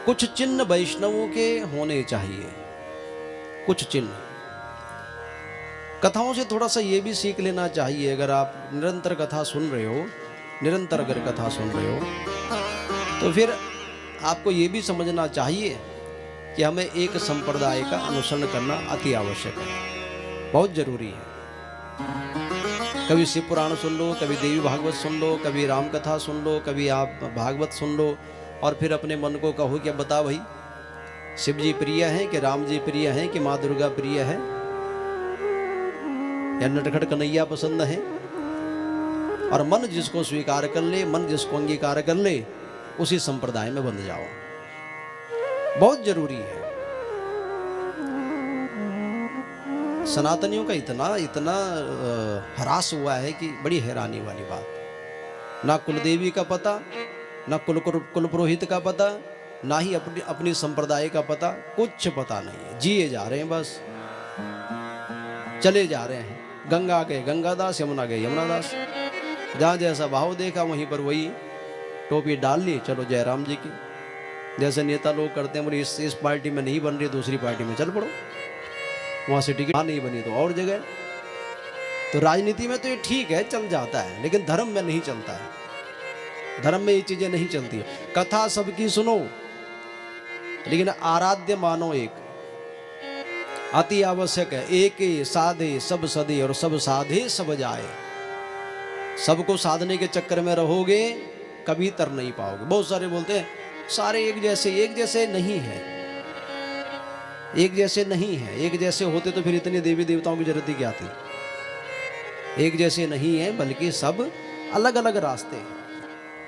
कुछ चिन्ह वैष्णवों के होने चाहिए, कुछ चिन्ह। कथाओं से थोड़ा सा ये भी सीख लेना चाहिए। अगर आप निरंतर कथा सुन रहे हो, निरंतर अगर कथा सुन रहे हो, तो फिर आपको ये भी समझना चाहिए कि हमें एक संप्रदाय का अनुसरण करना अति आवश्यक है, बहुत जरूरी है। कभी शिव पुराण सुन लो, कभी देवी भागवत सुन लो, कभी राम कथा सुन लो, कभी आप भागवत सुन लो, और फिर अपने मन को कहो कि अब बता भाई, शिव जी प्रिय हैं कि राम जी प्रिय हैं कि माँ दुर्गा प्रिय है या नटखट कन्हैया पसंद है। और मन जिसको स्वीकार कर ले, मन जिसको अंगीकार कर ले, उसी संप्रदाय में बंध जाओ, बहुत जरूरी है। सनातनियों का इतना इतना हरास हुआ है कि बड़ी हैरानी वाली बात। ना कुलदेवी का पता, ना कुल पुरोहित का पता, ना ही अपनी संप्रदाय का पता, कुछ पता नहीं है। जिए जा रहे हैं, बस चले जा रहे हैं। गंगा गए गंगादास, यमुना गए यमुनादास, जहाँ जैसा भाव देखा वहीं पर वही टोपी डाल ली, चलो जयराम जी की। जैसे नेता लोग करते हैं, बोले इस पार्टी में नहीं बन रही, दूसरी पार्टी में चल पड़ो, वहां से टिकट नहीं बनी तो और जगह। तो राजनीति में तो ये ठीक है, चल जाता है, लेकिन धर्म में नहीं चलता है। धर्म में ये चीजें नहीं चलती है। कथा सबकी सुनो, लेकिन आराध्य मानो एक, अति आवश्यक है। एक साधे सब सदे और सब साधे सब जाए। सबको साधने के चक्कर में रहोगे, कभी तर नहीं पाओगे। बहुत सारे बोलते हैं सारे एक जैसे नहीं है, एक जैसे नहीं है। एक जैसे होते तो फिर इतने देवी देवताओं की जरूरत ही क्या थी। एक जैसे नहीं है, बल्कि सब अलग अलग रास्ते हैं।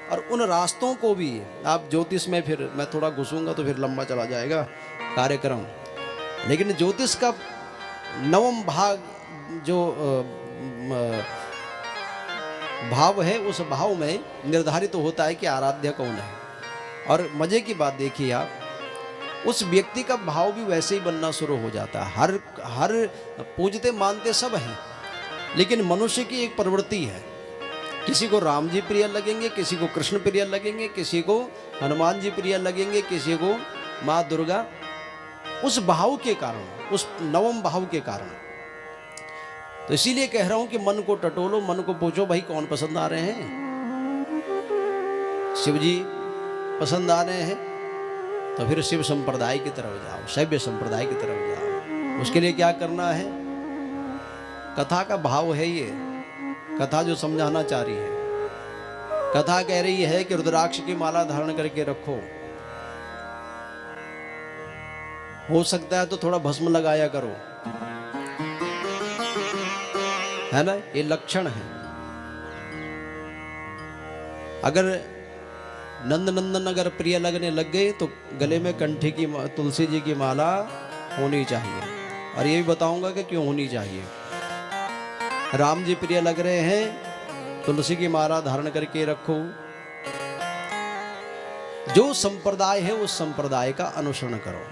और उन रास्तों को भी आप ज्योतिष में, फिर मैं थोड़ा घुसूंगा तो फिर लंबा चला जाएगा कार्यक्रम, लेकिन ज्योतिष का नवम भाग जो भाव है, उस भाव में निर्धारित तो होता है कि आराध्य कौन है। और मजे की बात देखिए आप, उस व्यक्ति का भाव भी वैसे ही बनना शुरू हो जाता है। हर पूजते मानते सब हैं, लेकिन मनुष्य की एक प्रवृत्ति है। किसी को राम जी प्रिय लगेंगे, किसी को कृष्ण प्रिय लगेंगे, किसी को हनुमान जी प्रिय लगेंगे, किसी को माँ दुर्गा। उस भाव के कारण, उस नवम भाव के कारण। तो इसीलिए कह रहा हूं कि मन को टटोलो, मन को पूछो भाई कौन पसंद आ रहे हैं। शिव जी पसंद आ रहे हैं तो फिर शिव संप्रदाय की तरफ जाओ, शैव संप्रदाय की तरफ जाओ। उसके लिए क्या करना है? कथा का भाव है ये, कथा जो समझाना चाह रही है। कथा कह रही है कि रुद्राक्ष की माला धारण करके रखो, हो सकता है तो थोड़ा भस्म लगाया करो, है ना, ये लक्षण है। अगर नंद नंदन अगर प्रिय लगने लग गए तो गले में कंठी की तुलसी जी की माला होनी चाहिए। और ये भी बताऊंगा कि क्यों होनी चाहिए। राम जी प्रिय लग रहे हैं, तुलसी की माला धारण करके रखो। जो संप्रदाय है उस संप्रदाय का अनुसरण करो।